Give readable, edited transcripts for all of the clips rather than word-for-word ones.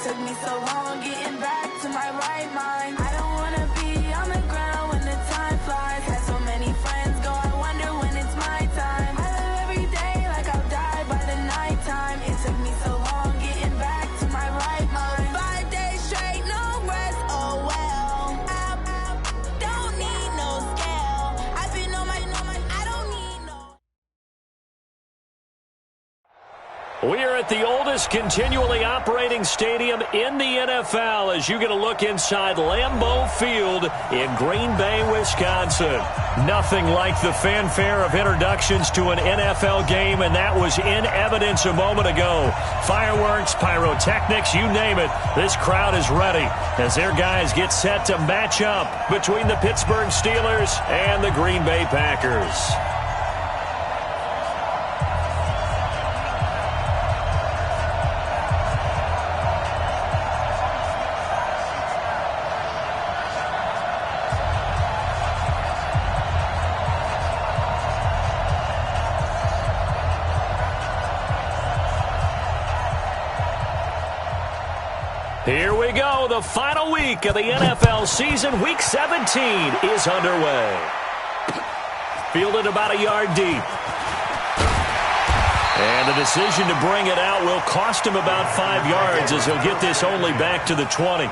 took me so long getting back to my right mind. I don't wanna be on the ground when the time flies. Had so many friends go, I wonder when it's my time. I live every day like I'll die by the nighttime. It took me so long getting back to my right mind. 5 days straight, no rest, oh well. I don't need no scale. I've been on my, I don't need no. We are at the oldest continually operating stadium in the NFL as you get a look inside Lambeau Field in Green Bay, Wisconsin. Nothing like the fanfare of introductions to an NFL game, and that was in evidence a moment ago. Fireworks, pyrotechnics, you name it. This crowd is ready as their guys get set to match up between the Pittsburgh Steelers and the Green Bay Packers. Here we go. The final week of the NFL season. Week 17 is underway. Fielded about a yard deep. And the decision to bring it out will cost him about 5 yards as he'll get this only back to the 20.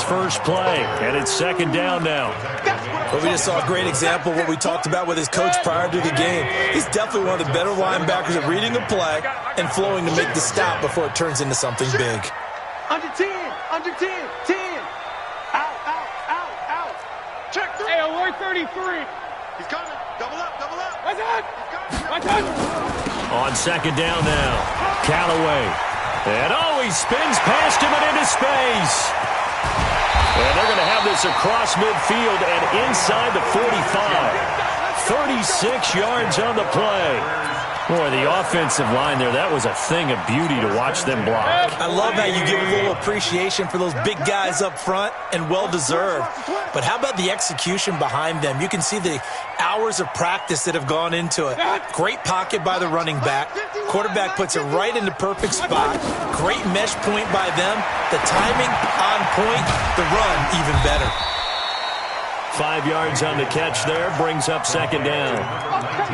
First play, and it's second down now. Well, we just saw a great example of what we talked about with his coach prior to the game. He's definitely one of the better linebackers at reading a play and flowing to make the stop before it turns into something big. Under 10, 10. Out. Check 3. Hey, alert 33. He's coming. Double up. What's that? On second down now, Callaway. And he spins past him and into space. And they're going to have this across midfield and inside the 45. 36 yards on the play. Boy, the offensive line there, that was a thing of beauty to watch them block. I love how you give a little appreciation for those big guys up front, and well-deserved. But how about the execution behind them? You can see the hours of practice that have gone into it. Great pocket by the running back. Quarterback puts it right in the perfect spot. Great mesh point by them. The timing on point. The run even better. 5 yards on the catch there. Brings up second down.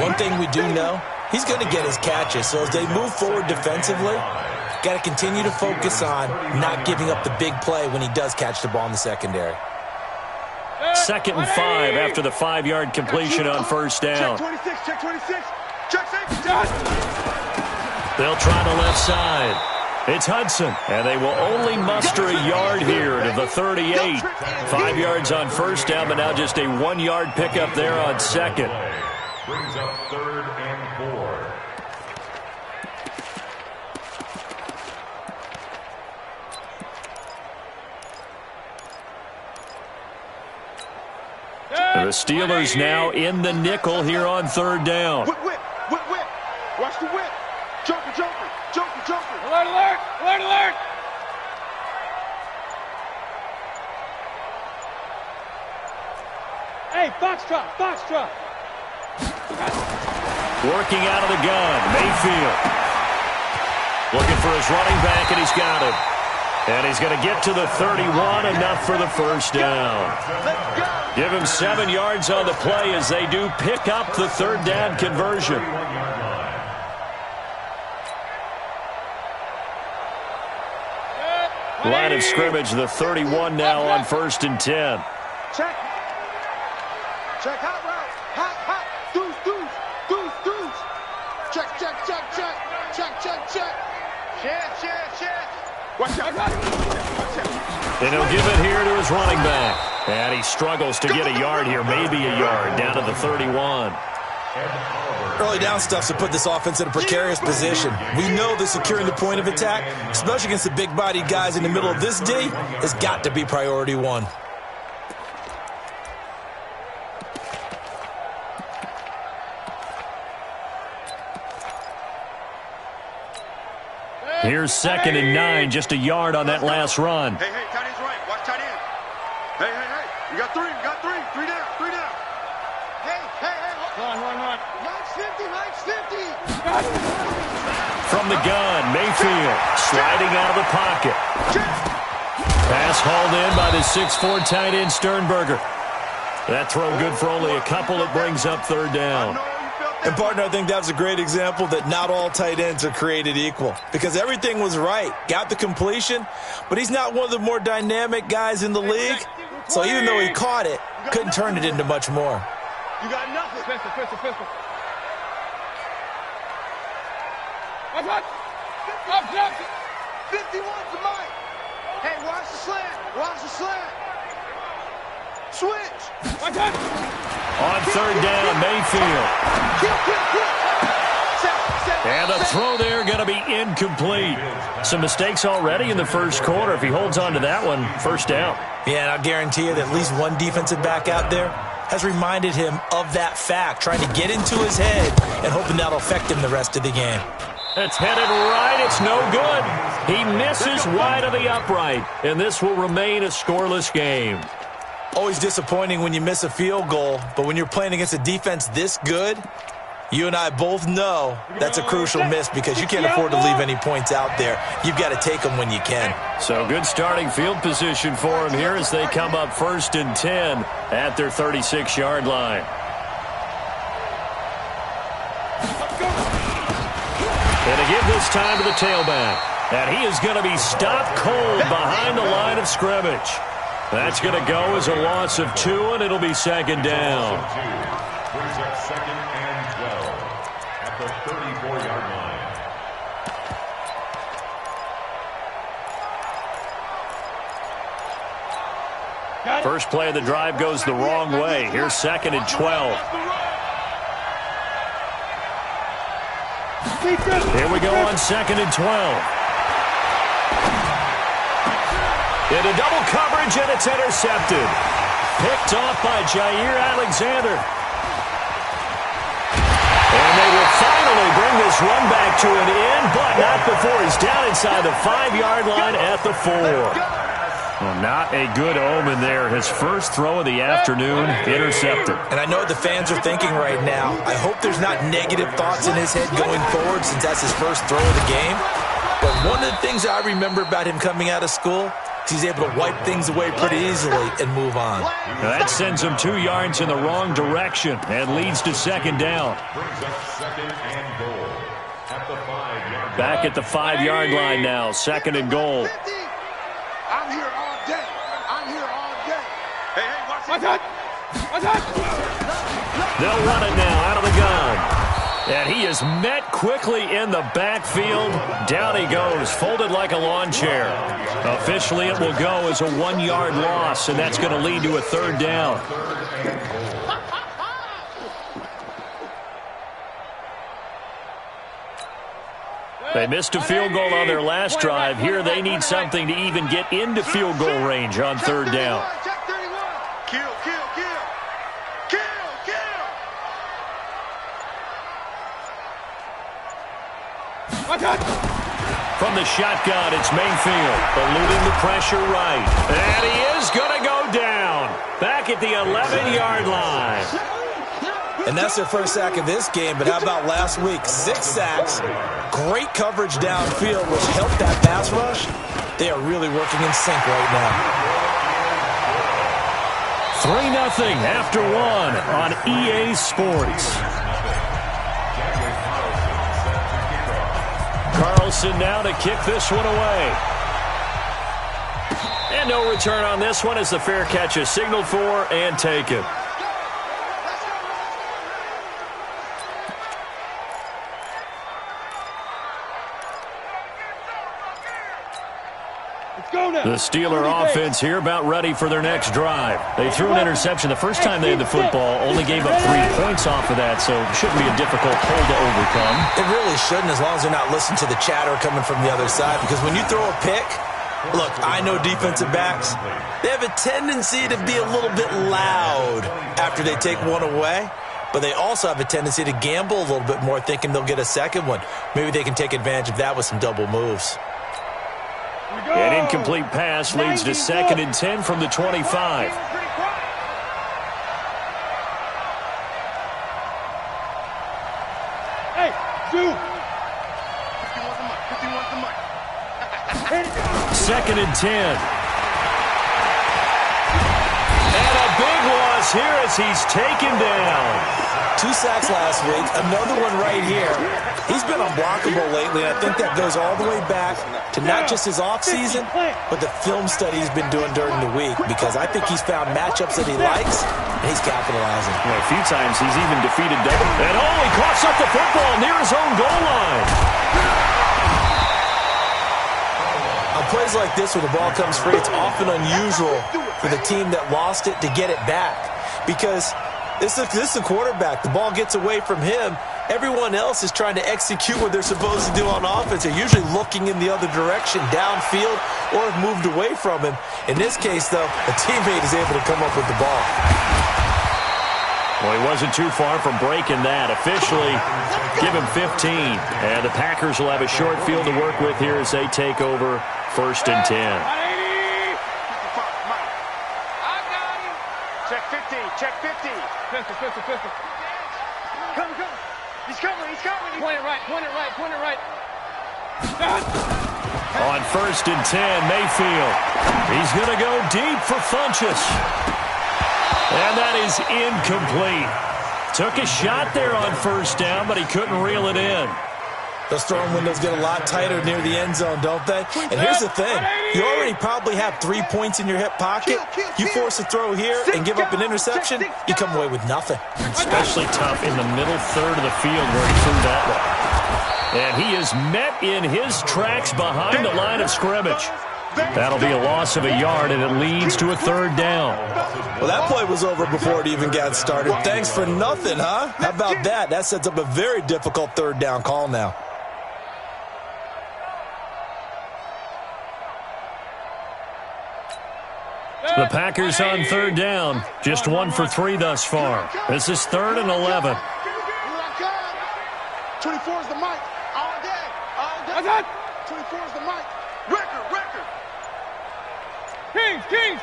One thing we do know, he's going to get his catches. So as they move forward defensively, got to continue to focus on not giving up the big play when he does catch the ball in the secondary. 2nd and 5 after the 5-yard completion on first down. Check 26. They'll try the left side. It's Hudson, and they will only muster a yard here to the 38. 5 yards on first down, but now just a 1-yard pickup there on second. Brings up 3rd and 4. The Steelers now in the nickel here on 3rd down. Whip. Watch the whip. Joker. Alert. Hey, Foxtrot. Working out of the gun, Mayfield. Looking for his running back, and he's got him. And he's going to get to the 31, enough for the first down. Give him 7 yards on the play as they do pick up the 3rd down conversion. Line of scrimmage, the 31 now on 1st and 10. Check hot route. Hot. Deuce. Check. Shit. Watch out. And he'll give it here to his running back. And he struggles to get a yard here, maybe a yard, down to the 31. Early down stuff's to put this offense in a precarious position. We know that securing the point of attack, especially against the big-bodied guys in the middle of this D, has got to be priority one. Here's 2nd and 9, just a yard on that last run. Hey, tight end's right. Watch tight end. Hey. You got three. Three down. Hey. Run. Mike's 50. From the gun, Mayfield sliding out of the pocket. Pass hauled in by the 6'4" tight end Sternberger. That throw good for only a couple. It brings up 3rd down. And, partner, I think that's a great example that not all tight ends are created equal because everything was right. Got the completion, but he's not one of the more dynamic guys in the league. So even though he caught it, couldn't turn it into much more. You got nothing. Pistol. Up. 51 to Mike. Hey, watch the slant. Switch. On 3rd down, Mayfield. And a throw there going to be incomplete. Some mistakes already in the first quarter. If he holds on to that one, 1st down. Yeah, and I'll guarantee you that at least one defensive back out there has reminded him of that fact, trying to get into his head and hoping that'll affect him the rest of the game. It's headed right. It's no good. He misses wide of the upright, and this will remain a scoreless game. Always disappointing when you miss a field goal, but when you're playing against a defense this good, you and I both know that's a crucial miss because you can't afford to leave any points out there. You've got to take them when you can. So good starting field position for him here as they come up 1st and 10 at their 36-yard line. And to give this time to the tailback. And he is going to be stopped cold behind the line of scrimmage. That's going to go as a loss of 2, and it'll be 2nd down. Brings up 2nd and 12 at the 34-yard line. First play of the drive goes the wrong way. Here's 2nd and 12. Here we go on 2nd and 12. Into double coverage, and it's intercepted. Picked off by Jair Alexander. And they will finally bring this run back to an end, but not before he's down inside the 5-yard line at the 4. Well, not a good omen there. His first throw of the afternoon, intercepted. And I know what the fans are thinking right now. I hope there's not negative thoughts in his head going forward since that's his first throw of the game. But one of the things I remember about him coming out of school, he's able to wipe things away pretty easily and move on. Now that sends him 2 yards in the wrong direction and leads to 2nd down. Brings up 2nd and goal at the 5-yard line. Back at the 5-yard line now, 2nd and goal. I'm here all day. Hey, watch it. They'll run it now out of the gun. And he is met quickly in the backfield. Down he goes, folded like a lawn chair. Officially, it will go as a 1-yard loss, and that's going to lead to a 3rd down. They missed a field goal on their last drive. Here they need something to even get into field goal range on 3rd down. Kill. From the shotgun, it's Mayfield, eluding the pressure right. And he is going to go down. Back at the 11-yard line. And that's their first sack of this game, but how about last week? 6 sacks, great coverage downfield, which helped that pass rush. They are really working in sync right now. 3-0 after 1 on EA Sports. Carlson now to kick this one away. And no return on this one as the fair catch is signaled for and taken. The Steeler offense here about ready for their next drive. They threw an interception the first time they had the football, only gave up 3 points off of that, so it shouldn't be a difficult hole to overcome. It really shouldn't, as long as they're not listening to the chatter coming from the other side, because when you throw a pick, look, I know defensive backs, they have a tendency to be a little bit loud after they take one away, but they also have a tendency to gamble a little bit more, thinking they'll get a second one. Maybe they can take advantage of that with some double moves. An incomplete pass leads to 2nd and 10 from the 25. Hey, two. 2nd and 10. And a big loss here as he's taken down. 2 sacks last week, another one right here. He's been unblockable lately, and I think that goes all the way back to not just his offseason, but the film study he's been doing during the week, because I think he's found matchups that he likes, and he's capitalizing. Well, a few times he's even defeated double. And he coughs up the football near his own goal line. On plays like this, where the ball comes free, it's often unusual for the team that lost it to get it back, because this is a quarterback. The ball gets away from him. Everyone else is trying to execute what they're supposed to do on offense. They're usually looking in the other direction, downfield, or have moved away from him. In this case, though, a teammate is able to come up with the ball. Well, he wasn't too far from breaking that. Officially, give him 15. And the Packers will have a short field to work with here as they take over 1st and 10. Check 50, check 50. Pistol. Come. He's coming. Point it right. On 1st and 10, Mayfield. He's going to go deep for Funchess. And that is incomplete. Took a shot there on 1st down, but he couldn't reel it in. Those throwing windows get a lot tighter near the end zone, don't they? And here's the thing. You already probably have 3 points in your hip pocket. You force a throw here and give up an interception, you come away with nothing. Especially tough in the middle third of the field where he threw that one. And he is met in his tracks behind the line of scrimmage. That'll be a loss of a yard, and it leads to a 3rd down. Well, that play was over before it even got started. Thanks for nothing, huh? How about that? That sets up a very difficult 3rd down call now. The Packers on 3rd down. Just 1 for 3 thus far. This is 3rd and 11. 24 is the mic. All day. 24 is the mic. Record. Kings.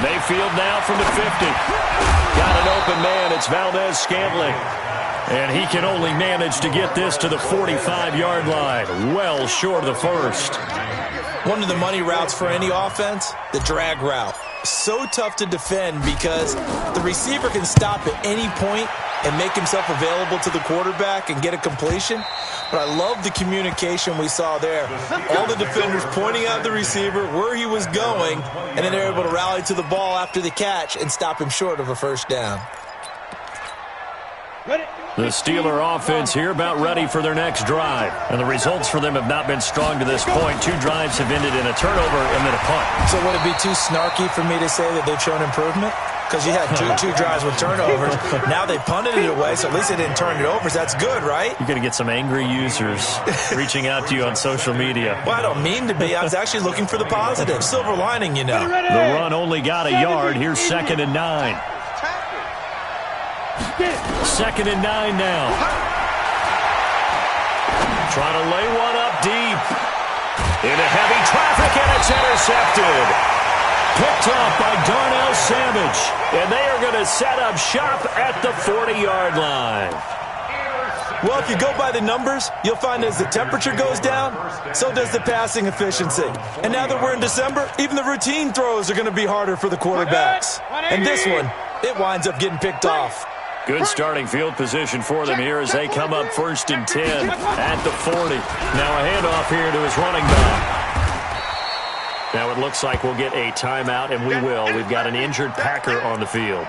Mayfield now from the 50. Got an open man. It's Valdez-Scantling. And he can only manage to get this to the 45-yard line. Well short of the 1st. One of the money routes for any offense, the drag route. So tough to defend because the receiver can stop at any point and make himself available to the quarterback and get a completion. But I love the communication we saw there. All the defenders pointing out the receiver, where he was going, and then they're able to rally to the ball after the catch and stop him short of a 1st down. The Steeler offense here about ready for their next drive. And the results for them have not been strong to this point. 2 drives have ended in a turnover and then a punt. So would it be too snarky for me to say that they've shown improvement? Because you had two drives with turnovers. Now they punted it away, so at least they didn't turn it over. So that's good, right? You're going to get some angry users reaching out to you on social media. Well, I don't mean to be. I was actually looking for the positive. Silver lining, you know. The run only got a yard. Here's 2nd and 9. 2nd and 9 now. Trying to lay one up deep. Into heavy traffic, and it's intercepted. Picked off by Darnell Savage. And they are going to set up shop at the 40-yard line. Well, if you go by the numbers, you'll find as the temperature goes down, so does the passing efficiency. And now that we're in December, even the routine throws are going to be harder for the quarterbacks. And this one, it winds up getting picked off. Good starting field position for them here as they come up 1st and 10 at the 40. Now a handoff here to his running back. Now it looks like we'll get a timeout, and we will. We've got an injured Packer on the field.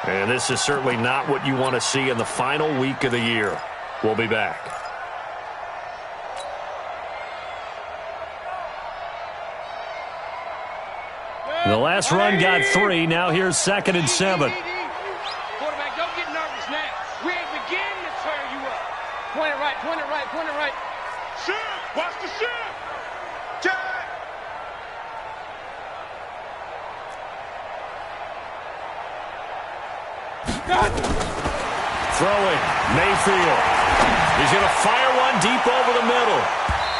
And this is certainly not what you want to see in the final week of the year. We'll be back. The last run got 3. Now here's 2nd and 7. Quarterback, don't get nervous now. We ain't beginning to turn you up. Point it right, point it right, point it right. Shift! Watch the shift! Jack! Throwing, Mayfield. He's going to fire one deep over the middle.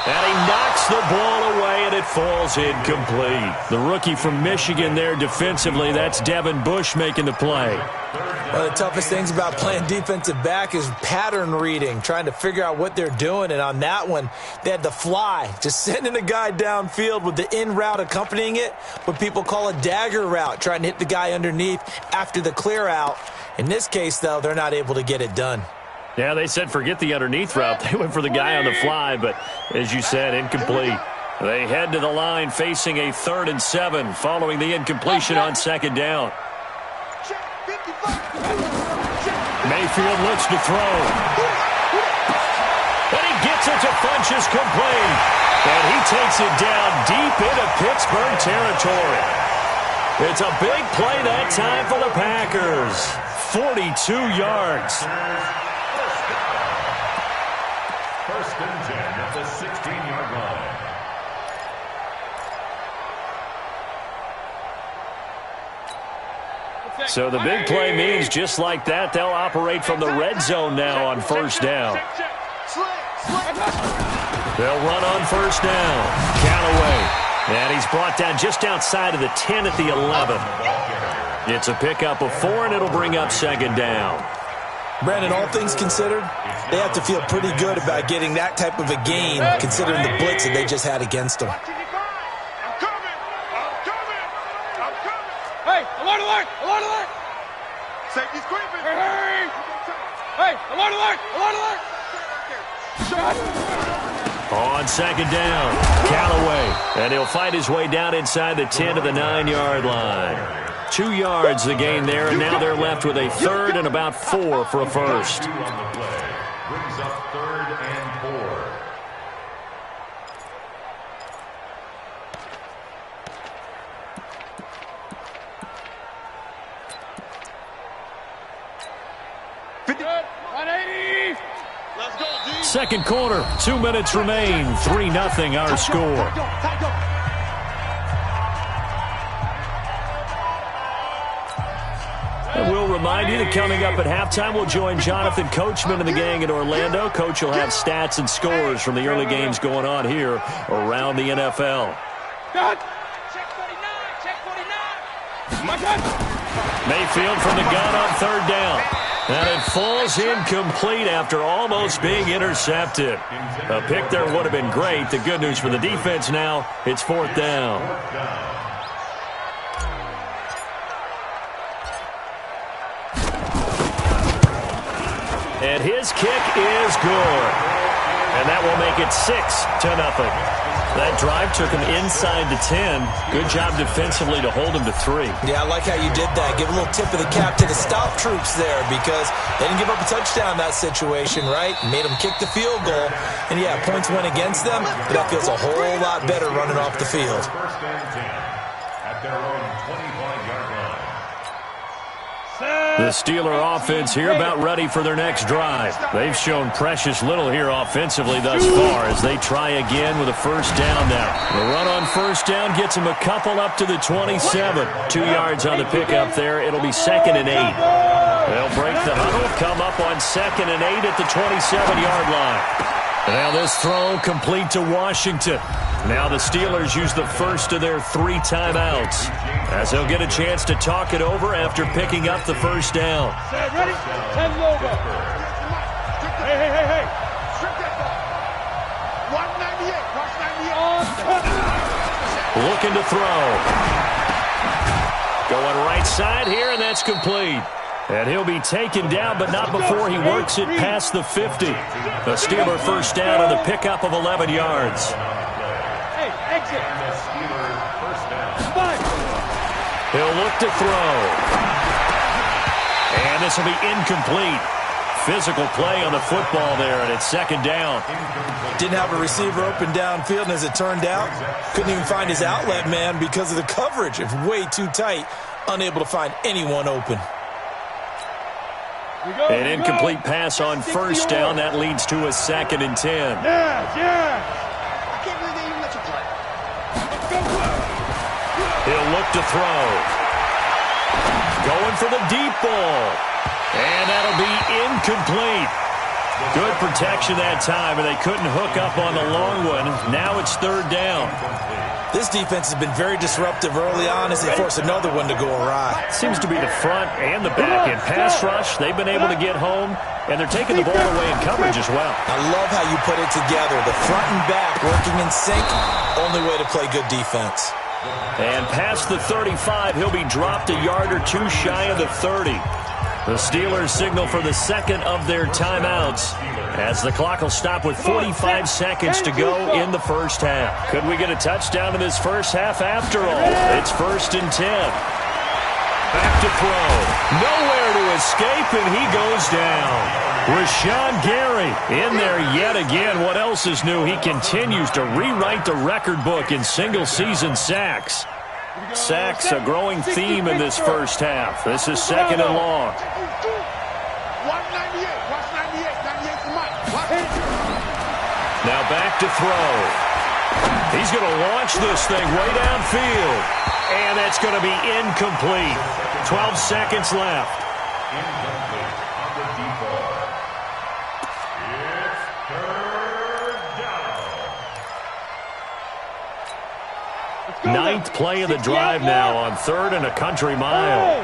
And he knocks the ball away, and it falls incomplete. The rookie from Michigan there defensively, that's Devin Bush making the play. One of the toughest things about playing defensive back is pattern reading, trying to figure out what they're doing. And on that one, they had the fly, just sending a guy downfield with the in route accompanying it, what people call a dagger route, trying to hit the guy underneath after the clear out. In this case, though, they're not able to get it done. Yeah, they said forget the underneath route. They went for the guy on the fly, but as you said, incomplete. They head to the line facing a 3rd and 7 following the incompletion on 2nd down. Mayfield looks to throw. And he gets it to Funchess complete. And he takes it down deep into Pittsburgh territory. It's a big play that time for the Packers. 42 yards. First and 10 at the 16-yard line. So the big play means just like that, they'll operate from the red zone now on 1st down. They'll run on 1st down. Callaway. And he's brought down just outside of the 10 at the 11. It's a pickup of 4, and it'll bring up 2nd down. Brandon, all things considered, they have to feel pretty good about getting that type of a gain, considering the blitz that they just had against them. I'm coming! I'm coming! I'm coming! Hey, alert, alert, alert, alert! Safety's creeping! Hey, hey, alert, alert, alert, alert! On 2nd down, Callaway. And he'll fight his way down inside the 10 to the 9-yard line. 2 yards the gain there, and now they're left with a 3rd and about 4 for a first. On the play. Brings up 3rd and 4. Good, 180! Let's go, D! 2nd quarter, 2 minutes remain. 3-0 our score. And we'll remind you that coming up at halftime, we'll join Jonathan Coachman and the gang in Orlando. Coach will have stats and scores from the early games going on here around the NFL. Good! Check 49, check 49! My God! Mayfield from the gun on 3rd down. And it falls incomplete after almost being intercepted. A pick there would have been great. The good news for the defense now, it's 4th down. And his kick is good. And that will make it 6-0. That drive took him inside the 10. Good job defensively to hold him to 3. Yeah, I like how you did that. Give a little tip of the cap to the stop troops there because they didn't give up a touchdown in that situation, right? Made them kick the field goal. And, yeah, points went against them, but that feels a whole lot better running off the field. 1st and 10 at their own 25-yard line. The Steeler offense here about ready for their next drive. They've shown precious little here offensively thus far as they try again with a 1st down now. The run on 1st down gets them a couple up to the 27. 2 yards on the pickup there. It'll be 2nd and 8. They'll break the huddle, come up on 2nd and 8 at the 27-yard line. Now this throw complete to Washington. Now the Steelers use the first of their 3 timeouts as they'll get a chance to talk it over after picking up the 1st down. Set, ready? 10 over. Hey, hey, hey, hey. Strip that ball. 198. Watch 98. Looking to throw. Going right side here, and that's complete. And he'll be taken down, but not before he works it past the 50. The Steeler 1st down on the pickup of 11 yards. Hey, exit. He'll look to throw. And this will be incomplete. physical play on the football there, and it's second down. Didn't have a receiver open downfield, and as it turned out, couldn't even find his outlet man because of the coverage. It's way too tight, unable to find anyone open. An incomplete pass on first down. That leads to a 2nd and 10. Yeah. I can't believe they even let you play. He'll look to throw. Going for the deep ball. And that'll be incomplete. Good protection that time, and they couldn't hook up on the long one. Now it's 3rd down. This defense has been very disruptive early on as they force another one to go awry. Seems to be the front and the back. In pass rush, they've been able to get home, and they're taking the ball away in coverage as well. I love how you put it together. The front and back working in sync, only way to play good defense. And past the 35, he'll be dropped a yard or two shy of the 30. The Steelers signal for the second of their timeouts as the clock will stop with 45 seconds to go in the first half. Could we get a touchdown in this first half after all? It's 1st and 10. Back to throw. Nowhere to escape, and he goes down. Rashawn Gary in there yet again. What else is new? He continues to rewrite the record book in single-season sacks. Sacks, a growing theme in this first half. This is 2nd and long. Now back to throw. He's going to launch this thing way downfield. And that's going to be incomplete. 12 seconds left. Incomplete on the default. It's 3rd down. 9th play of the drive now on 3rd and a country mile.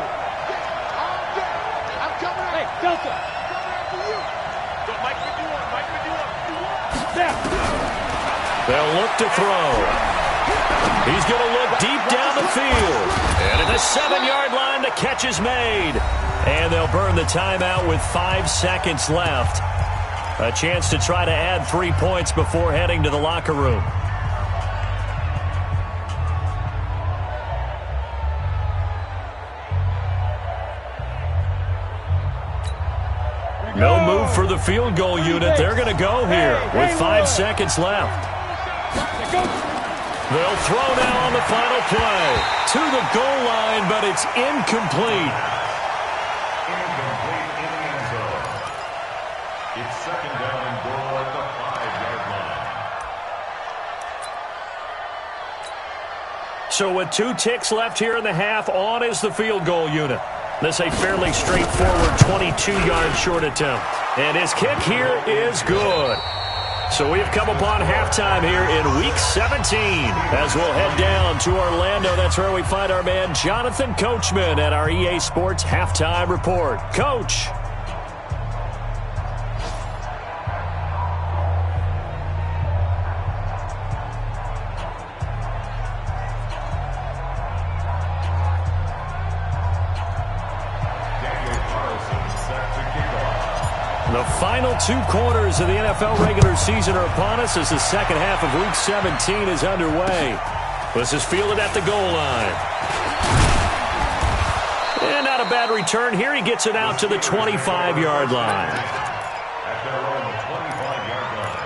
I'm coming. Hey, Delta. They'll look to throw. He's going to look deep down the field. And at the 7-yard line, the catch is made. And they'll burn the timeout with 5 seconds left. A chance to try to add 3 points before heading to the locker room. No move for the field goal unit. They're going to go here with 5 seconds left. They'll throw now on the final play. To the goal line, but it's incomplete. Incomplete in the end zone. It's 2nd down and goal at the 5-yard line. So with 2 ticks left here in the half, on is the field goal unit. This a fairly straightforward 22-yard short attempt. And his kick here is good. So we've come upon halftime here in Week 17 as we'll head down to Orlando. That's where we find our man Jonathan Coachman at our EA Sports Halftime Report. Coach. The final 2 quarters of the NFL regular season are upon us as the second half of Week 17 is underway. This is fielded at the goal line. And not a bad return here. He gets it out to the 25-yard line. At their own 25-yard line.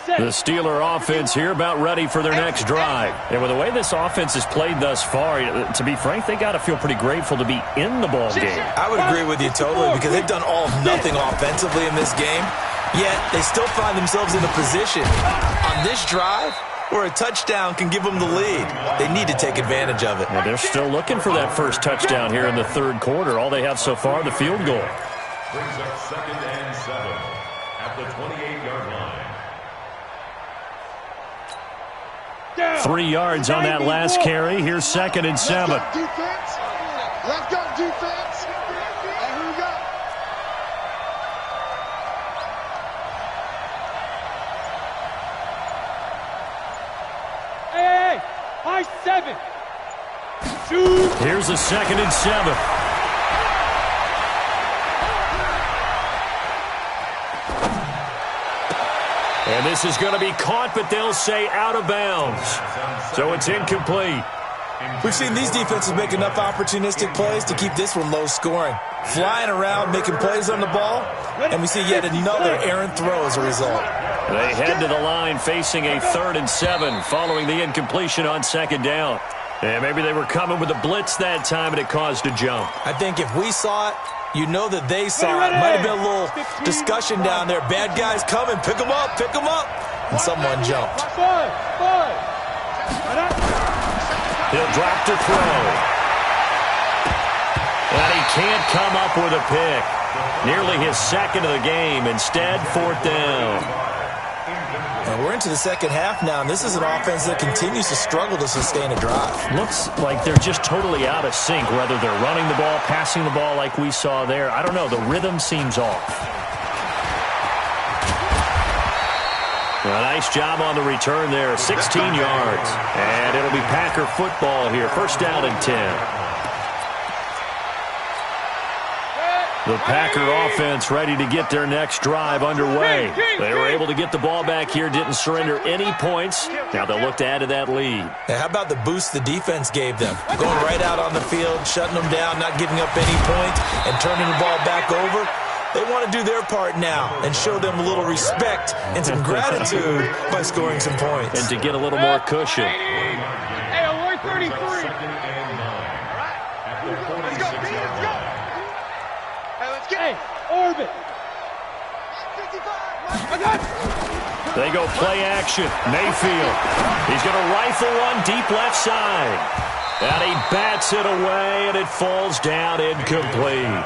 The Steeler offense here about ready for their next drive. And with the way this offense has played thus far, to be frank, they got to feel pretty grateful to be in the ball game. I would agree with you totally because they've done all of nothing offensively in this game, yet they still find themselves in a position on this drive where a touchdown can give them the lead. They need to take advantage of it. Well, they're still looking for that first touchdown here in the 3rd quarter. All they have so far, the field goal. Brings up 2nd and 7 at the 28-yard line. 3 yards on that last carry. Here's 2nd and 7. Let's go, defense. Let's go, defense. And here we go. Hey, high 7. Shoot. Here's a 2nd and 7. And And this is going to be caught, but they'll say out of bounds. So it's incomplete. We've seen these defenses make enough opportunistic plays to keep this one low scoring. Flying around, making plays on the ball, and we see yet another errant throw as a result. They head to the line facing a 3rd and 7 following the incompletion on 2nd down. And maybe they were coming with a blitz that time and it caused a jump. I think if we saw it, you know that they saw it. Might have been a little discussion down there. Bad guys coming, pick them up, and someone jumped. He'll drop to throw. And he can't come up with a pick. Nearly his 2nd of the game. Instead, 4th down. And we're into the 2nd half now, and this is an offense that continues to struggle to sustain a drive. Looks like they're just totally out of sync, whether they're running the ball, passing the ball like we saw there. I don't know. The rhythm seems off. A nice job on the return there, 16 yards. And it'll be Packer football here, 1st down and 10. The Packer offense ready to get their next drive underway. They were able to get the ball back here, didn't surrender any points. Now they'll look to add to that lead. Now, how about the boost the defense gave them? Going right out on the field, shutting them down, not giving up any points, and turning the ball back over. They want to do their part now and show them a little respect and some gratitude by scoring some points. And to get a little more cushion. Hey, 133. Let's go, B, let's go. Hey, let's get Hey, orbit. 55. They go play action. Mayfield. He's going to rifle one deep left side. And he bats it away, and it falls down incomplete.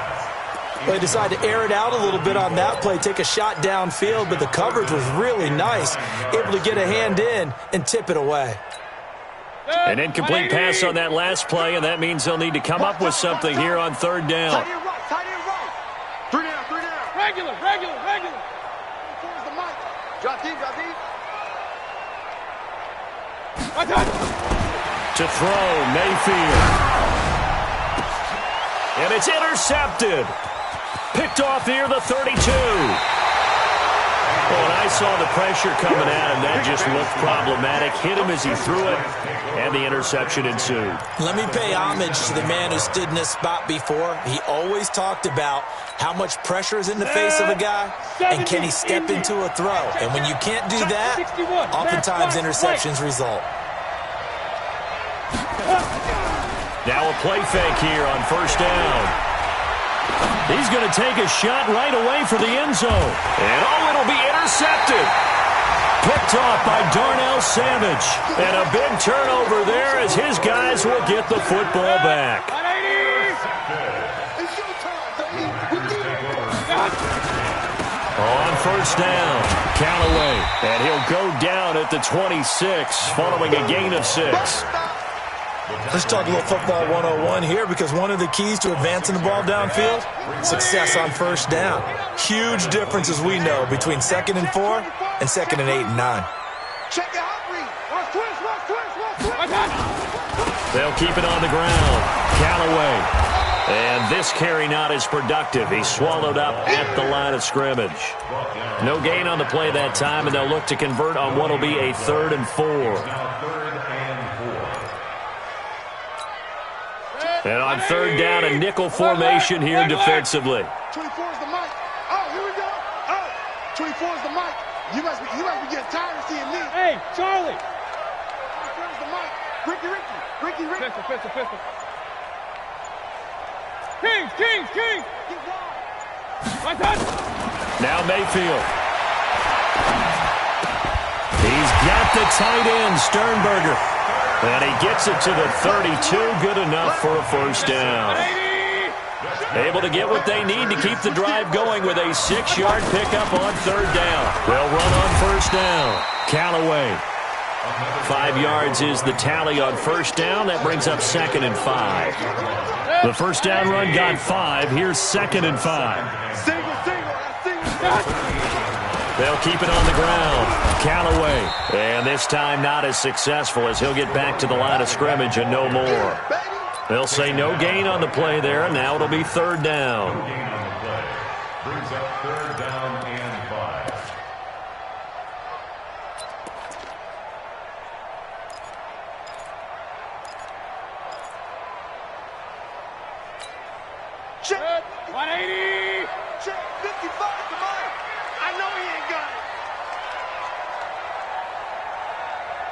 They decided to air it out a little bit on that play, take a shot downfield, but the coverage was really nice, able to get a hand in and tip it away. An incomplete pass on that last play, and that means they'll need to come up with something here on 3rd down. Tight end right. 3 down. Regular. Towards the mic. Drop deep. To throw, Mayfield. And it's intercepted. Picked off near the 32. Oh, and I saw the pressure coming at him. That just looked problematic. Hit him as he threw it, and the interception ensued. Let me pay homage to the man who stood in this spot before. He always talked about how much pressure is in the face of a guy, and can he step into a throw. And when you can't do that, oftentimes interceptions result. Now a play fake here on 1st down. He's going to take a shot right away for the end zone. And it'll be intercepted. Picked off by Darnell Savage. And a big turnover there as his guys will get the football back. On 1st down, Callaway. And he'll go down at the 26 following a gain of 6. Let's talk a little football 101 here, because one of the keys to advancing the ball downfield, success on 1st down. Huge difference, as we know, between 2nd and 4 and 2nd and 8 and 9. Check the hot read. Twist. They'll keep it on the ground. Callaway. And this carry not as productive. He's swallowed up at the line of scrimmage. No gain on the play that time, and they'll look to convert on what will be a 3rd and 4. And on 3rd down, a nickel formation here defensively. 24 is the mic. Oh, here we go. Oh, 24 is the mic. You must be getting tired of seeing me. Hey, Charlie. 24 is the mic. Ricky. Pistol. Kings. Get wide. Now Mayfield. He's got the tight end, Sternberger. And he gets it to the 32, good enough for a 1st down. Able to get what they need to keep the drive going with a 6-yard pickup on 3rd down. They'll run on 1st down. Callaway. 5 yards is the tally on 1st down. That brings up 2nd and 5. The 1st down run got 5. Here's 2nd and 5. Single. They'll keep it on the ground. Callaway. And this time not as successful, as he'll get back to the line of scrimmage and no more. They'll say no gain on the play there, and now it'll be 3rd down. Brings up 3rd down and 5. Check. 180. Check. 55. Come on. I know he ain't got it.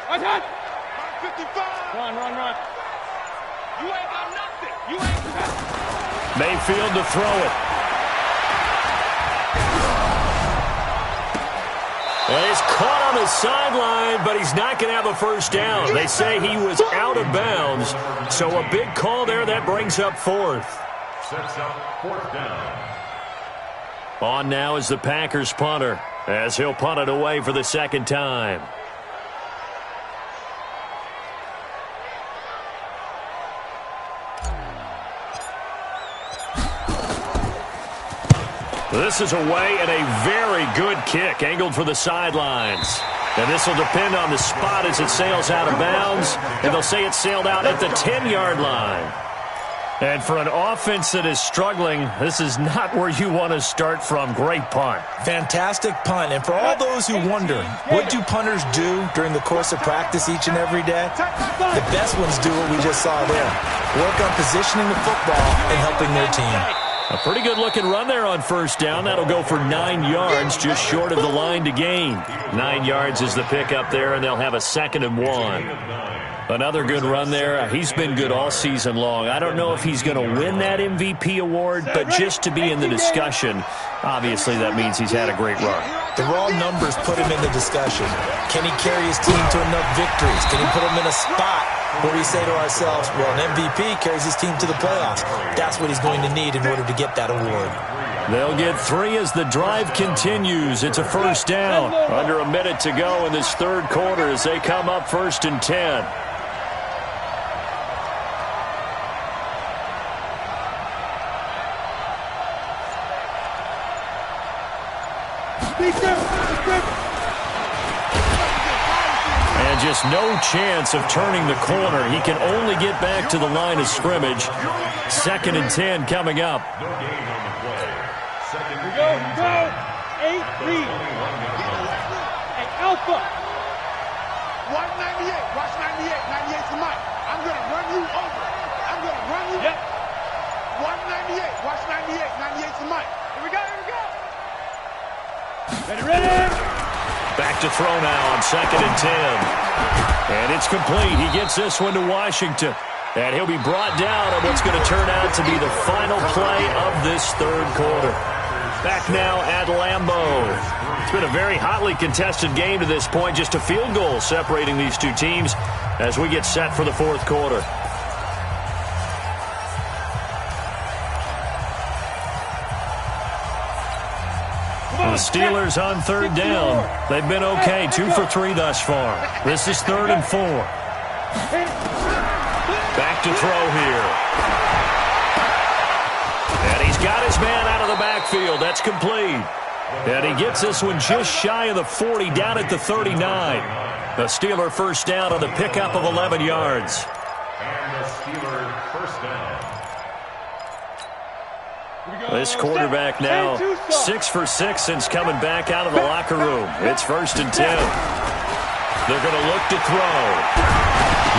Watch out. 55. Run. You ain't got nothing. You ain't got nothing. Mayfield to throw it. And he's caught on the sideline, but he's not going to have a first down. They say he was out of bounds. So a big call there that brings up fourth. Sets up fourth down. On now is the Packers punter, as he'll punt it away for the second time. This is away and a very good kick, angled for the sidelines. And this will depend on the spot as it sails out of bounds. And they'll say it sailed out at the 10-yard line. And for an offense that is struggling, this is not where you want to start from. Great punt. Fantastic punt. And for all those who wonder, what do punters do during the course of practice each and every day? The best ones do what we just saw there. Work on positioning the football and helping their team. A pretty good-looking run there on first down. That'll go for 9 yards, just short of the line to gain. 9 yards is the pickup there, and they'll have a 2nd and 1. Another good run there. He's been good all season long. I don't know if he's going to win that MVP award, but just to be in the discussion, obviously that means he's had a great run. The raw numbers put him in the discussion. Can he carry his team to enough victories? Can he put him in a spot where we say to ourselves, well, an MVP carries his team to the playoffs. That's what he's going to need in order to get that award. They'll get 3 as the drive continues. It's a first down. Under a minute to go in this third quarter as they come up 1st and 10. And just no chance of turning the corner. He can only get back to the line of scrimmage. 2nd and 10 coming up. No gain on the play. Second and Go. 10. 8 read. Hey, Alpha. 198. Watch 98. 98's the mic. I'm going to run you over. I'm going to run you. Yep. 198. Watch 98. 98's the mic. Here we go. Ready. Back to throw now on 2nd and 10. And it's complete. He gets this one to Washington. And he'll be brought down on what's going to turn out to be the final play of this third quarter. Back now at Lambeau. It's been a very hotly contested game to this point. Just a field goal separating these two teams as we get set for the fourth quarter. The Steelers on third down. They've been okay, 2 for 3 thus far. This is 3rd and 4. Back to throw here. And he's got his man out of the backfield. That's complete. And he gets this one just shy of the 40, down at the 39. The Steeler first down on the pickup of 11 yards. And the Steelers first down. This quarterback now 6 for 6 since coming back out of the locker room. It's 1st and 10. They're going to look to throw.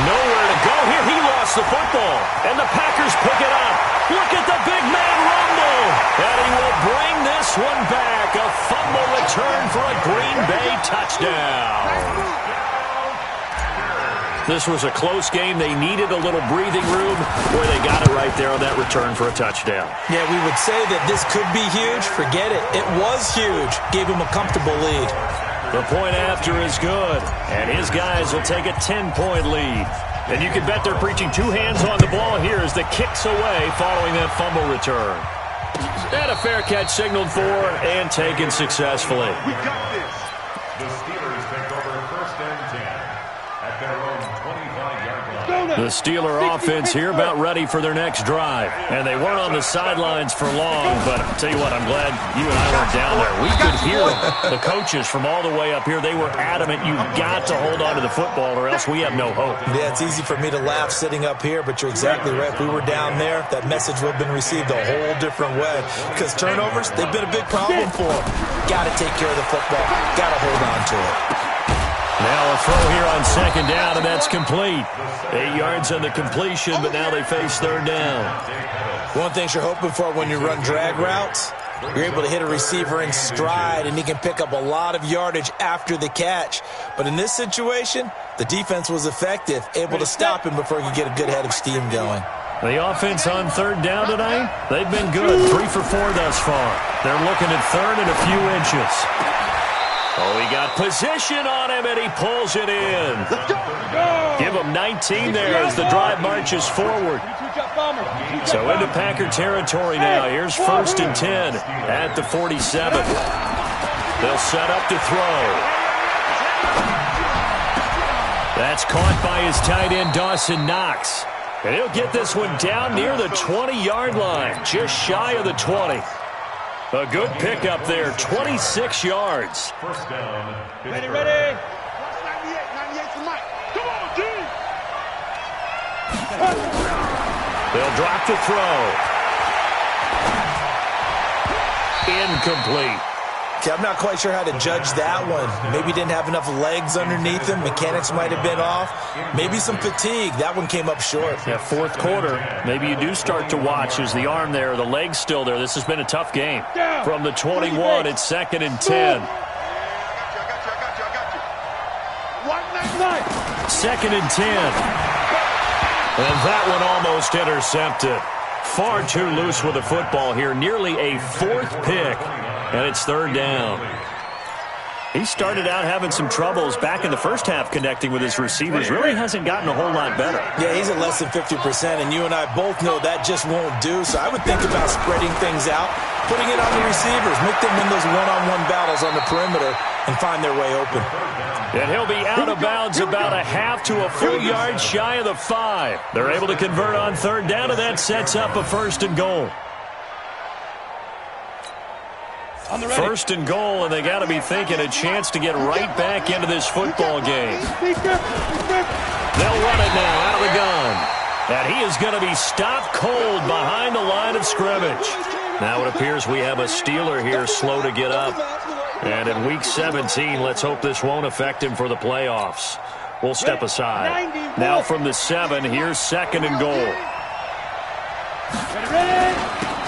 Nowhere to go here. He lost the football. And the Packers pick it up. Look at the big man rumble. And he will bring this one back. A fumble return for a Green Bay touchdown. This was a close game. They needed a little breathing room. Boy, they got it right there on that return for a touchdown. Yeah, we would say that this could be huge. Forget it. It was huge. Gave him a comfortable lead. The point after is good. And his guys will take a 10-point lead. And you can bet they're preaching 2 hands on the ball here as the kick's away following that fumble return. And a fair catch signaled for and taken successfully. We got this. The Steelers take over 1st and 10 at their own 25-yard line. The Steeler offense here about ready for their next drive. And they weren't on the sidelines for long, but I'll tell you what, I'm glad you and I weren't down there. We could hear the coaches from all the way up here. They were adamant you've got to hold on to the football or else we have no hope. Yeah, it's easy for me to laugh sitting up here, but you're exactly right. If we were down there, that message would have been received a whole different way. Because turnovers, they've been a big problem for them. Got to take care of the football. Got to hold on to it. Now a throw here on second down, and that's complete. 8 yards on the completion, but now they face third down. One thing you're hoping for when you run drag routes, you're able to hit a receiver in stride, and he can pick up a lot of yardage after the catch. But in this situation, the defense was effective, able to stop him before he could get a good head of steam going. The offense on third down tonight, they've been good. 3 for 4 thus far. They're looking at third and a few inches. Oh, he got position on him, and he pulls it in. Give him 19 there as the drive marches forward. So into Packer territory now. Here's 1st and 10 at the 47. They'll set up to throw. That's caught by his tight end, Dawson Knox. And he'll get this one down near the 20-yard line, just shy of the 20. A good pickup there, 26 yards. First down. Ready. 98 for Mike. Come on, G. They'll drop to throw. Incomplete. Okay, I'm not quite sure how to judge that one. Maybe didn't have enough legs underneath him. Mechanics might have been off. Maybe some fatigue. That one came up short. Yeah, 4th quarter, maybe you do start to watch. Is the arm there, the leg's still there. This has been a tough game. From the 21, it's 2nd and 10. I got you. 2nd and 10. And that one almost intercepted. Far too loose with the football here. Nearly a 4th pick. And it's third down. He started out having some troubles back in the first half connecting with his receivers. Really hasn't gotten a whole lot better. Yeah, he's at less than 50%, and you and I both know that just won't do. So I would think about spreading things out, putting it on the receivers, make them win those one-on-one battles on the perimeter, and find their way open. And he'll be out of bounds about a half to a full yard shy of the 5. They're able to convert on third down, and that sets up a 1st and goal. 1st and goal, and they got to be thinking a chance to get right back into this football game. They'll run it now out of the gun. And he is going to be stopped cold behind the line of scrimmage. Now it appears we have a Steeler here slow to get up. And in Week 17, let's hope this won't affect him for the playoffs. We'll step aside. Now from the 7, here's 2nd and goal.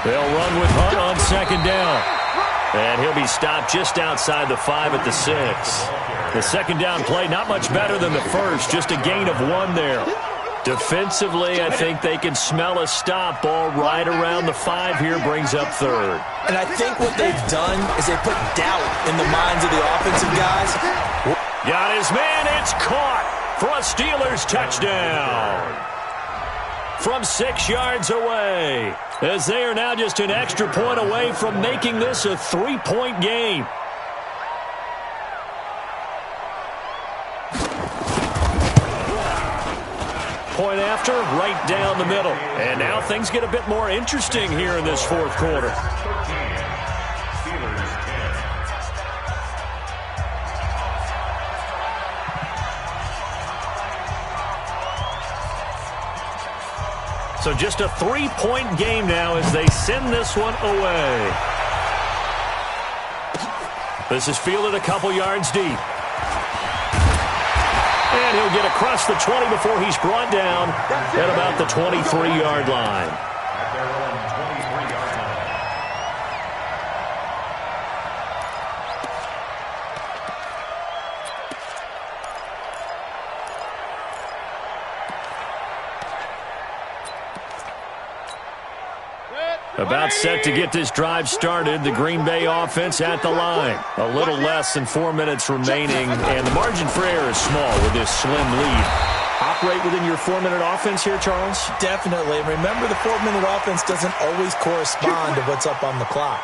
They'll run with Hunt on 2nd down. And he'll be stopped just outside the 5 at the 6. The 2nd down play, not much better than the first, just a gain of 1 there. Defensively, I think they can smell a stop. Ball right around the 5 here, brings up third. And I think what they've done is they put doubt in the minds of the offensive guys. Got his man, it's caught for a Steelers touchdown. From 6 yards away, as they are now just an extra point away from making this a 3-point game. Point after, right down the middle. And now things get a bit more interesting here in this 4th quarter. So just a 3-point game now as they send this one away. This is fielded a couple yards deep. And he'll get across the 20 before he's brought down at about the 23-yard line. At their own 23-yard line. About set to get this drive started, the Green Bay offense at the line. A little less than 4 minutes remaining, and the margin for error is small with this slim lead. Operate within your 4-minute offense here, Charles? Definitely. Remember, the 4-minute offense doesn't always correspond to what's up on the clock.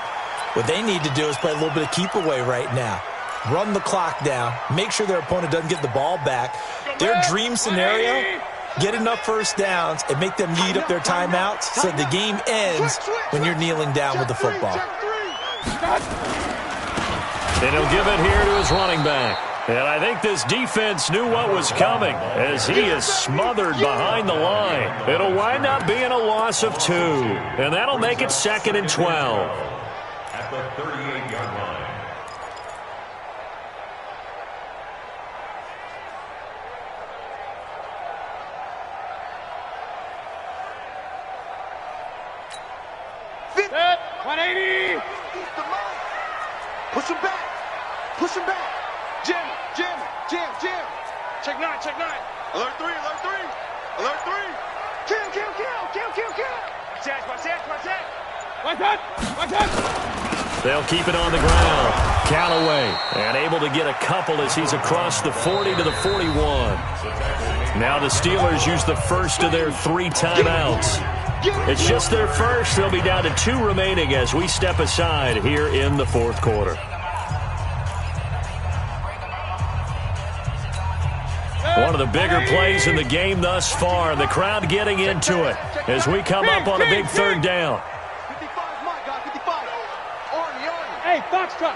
What they need to do is play a little bit of keep away right now. Run the clock down. Make sure their opponent doesn't get the ball back. Their dream scenario, get enough first downs and make them lead up their timeouts so the game ends when you're kneeling down with the football. And he'll give it here to his running back. And I think this defense knew what was coming as he is smothered behind the line. It'll wind up being a loss of 2. And that'll make it 2nd and 12. At the 38-yard line. 180. Push him back. Push him back. Jam him. Jam him. Jam. Jam. Check 9. Check 9. Alert 3. Alert 3. Alert 3. Kill. Kill. Kill. Kill. Kill. Kill. Watch that. Watch that. They'll keep it on the ground. Callaway, and able to get a couple as he's across the 40 to the 41. Now the Steelers use the first of their 3 timeouts. It's just their first. They'll be down to 2 remaining as we step aside here in the fourth quarter. One of the bigger plays in the game thus far. The crowd getting into it as we come up on a big third down. 55, Mike, got 55. Arnie. Hey, Foxtrot.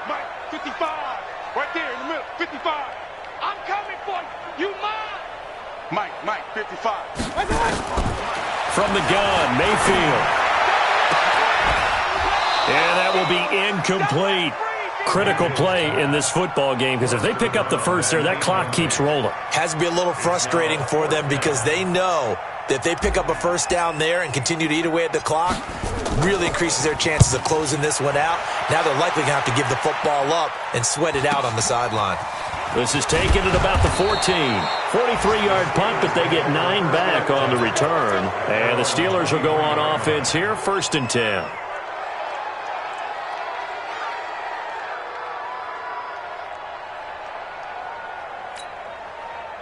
Mike, 55. Right there in the middle, 55. I'm coming for you. You mine. Mike, 55. From the gun, Mayfield. And that will be incomplete. Critical play in this football game because if they pick up the first there, that clock keeps rolling. Has to be a little frustrating for them because they know that if they pick up a first down there and continue to eat away at the clock, really increases their chances of closing this one out. Now they're likely going to have to give the football up and sweat it out on the sideline. This is taken at about the 14. 43-yard punt, but they get 9 back on the return. And the Steelers will go on offense here, 1st and 10.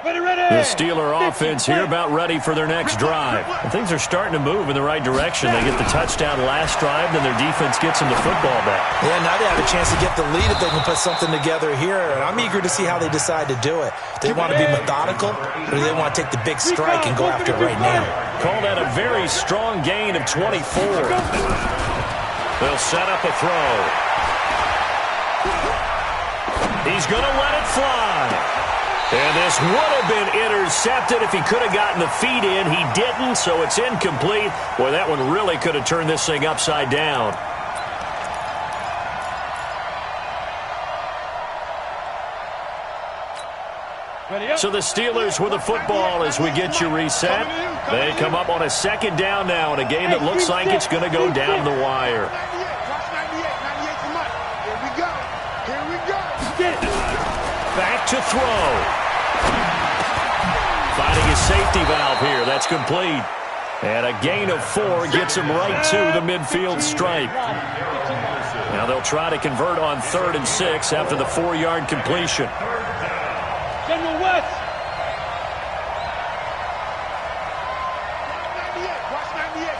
The Steeler offense here about ready for their next drive. And things are starting to move in the right direction. They get the touchdown last drive, then their defense gets them the football back. Yeah, now they have a chance to get the lead if they can put something together here. And I'm eager to see how they decide to do it. They want to be methodical, or they want to take the big strike and go after it right now. Call that a very strong gain of 24. They'll set up a throw. He's going to let it fly. And this would have been intercepted if he could have gotten the feet in. He didn't, so it's incomplete. Boy, that one really could have turned this thing upside down. So the Steelers with the football as we get you reset. They come up on a 2nd down now in a game that looks like it's going to go down the wire. 98 for Mike. Here we go. Back to throw. Finding his safety valve here. That's complete. And a gain of 4 gets him right to the midfield stripe. Now they'll try to convert on 3rd and 6 after the 4-yard completion. General West. Watch 98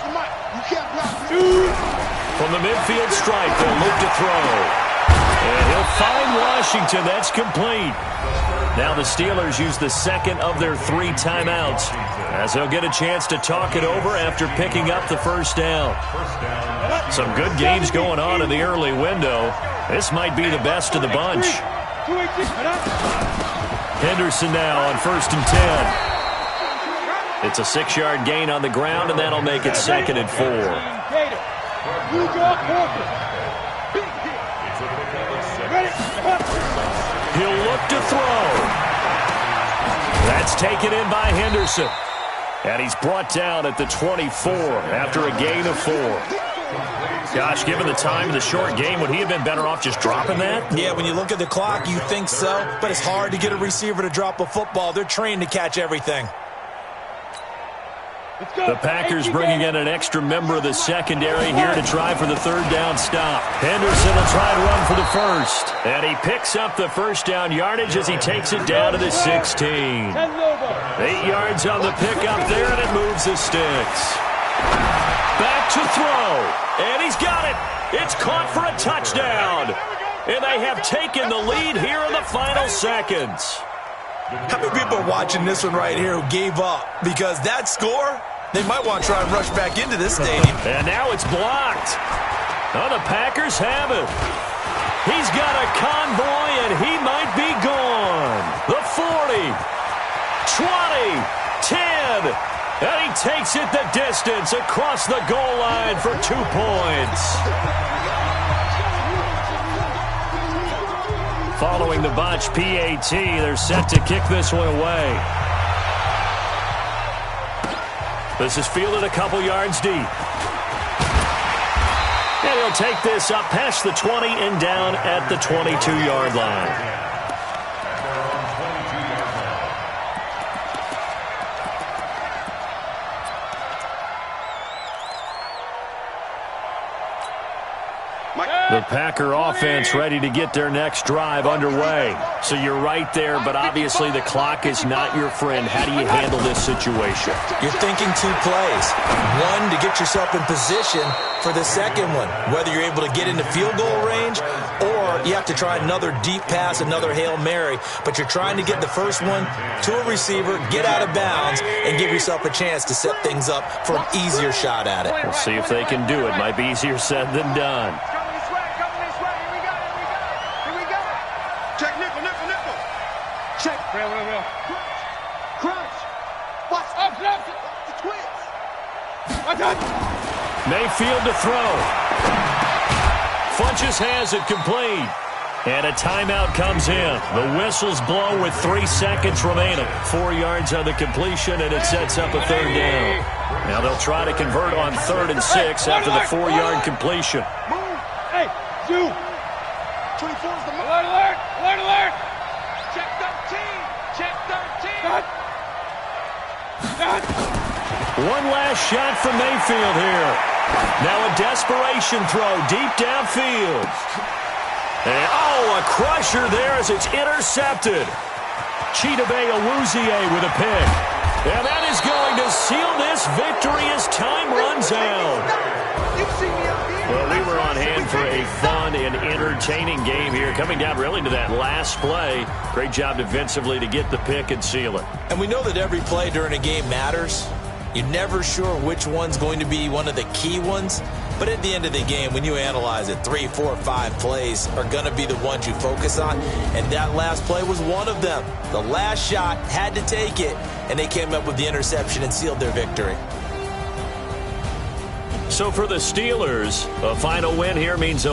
for Mike. You can't block. From the midfield stripe, they'll look to throw. And he'll find Washington. That's complete. Now the Steelers use the 2nd of their 3 timeouts as they'll get a chance to talk it over after picking up the first down. Some good games going on in the early window. This might be the best of the bunch. Henderson now on 1st and 10. It's a 6-yard gain on the ground, and that'll make it 2nd and 4. He'll look to throw. That's taken in by Henderson. And he's brought down at the 24 after a gain of 4. Gosh, given the time of the short game, would he have been better off just dropping that? Yeah, when you look at the clock, you think so. But it's hard to get a receiver to drop a football. They're trained to catch everything. The Packers bringing in an extra member of the secondary here to try for the 3rd down stop. Henderson will try and run for the first. And he picks up the first down yardage as he takes it down to the 16. 8 yards on the pickup there, and it moves the sticks. Back to throw. And he's got it. It's caught for a touchdown. And they have taken the lead here in the final seconds. How many people are watching this one right here who gave up? Because that score, they might want to try and rush back into this stadium. And now it's blocked. Oh, the Packers have it. He's got a convoy, and he might be gone. The 40, 20, 10, and he takes it the distance across the goal line for 2 points. Following the botch PAT, they're set to kick this one away. This is fielded a couple yards deep. And he'll take this up past the 20 and down at the 22-yard line. The Packer offense ready to get their next drive underway. So you're right there, but obviously the clock is not your friend. How do you handle this situation? You're thinking 2 plays. One, to get yourself in position for the second one, whether you're able to get into field goal range or you have to try another deep pass, another Hail Mary. But you're trying to get the first one to a receiver, get out of bounds, and give yourself a chance to set things up for an easier shot at it. We'll see if they can do it. Might be easier said than done. Real. Crunch. Watch. Up. The twins. Mayfield to throw. Funches has it complete. And a timeout comes in. The whistles blow with 3 seconds remaining. 4 yards on the completion, and it sets up a third down. Now they'll try to convert on 3rd and 6 after the 4-yard completion. Move. Hey, you. 24 is the move. Alert. Check 13. Check 13. One last shot from Mayfield here. Now a desperation throw deep downfield. And, a crusher there as it's intercepted. Chidobe Awuzie with a pick. And that is going to seal this victory as time runs out. Well, we were on hand for a fun and entertaining game here, coming down really to that last play. Great job defensively to get the pick and seal it. And we know that every play during a game matters. You're never sure which one's going to be one of the key ones. But at the end of the game, when you analyze it, 3, 4, 5 plays are going to be the ones you focus on. And that last play was one of them. The last shot had to take it, and they came up with the interception and sealed their victory. So for the Steelers, a final win here means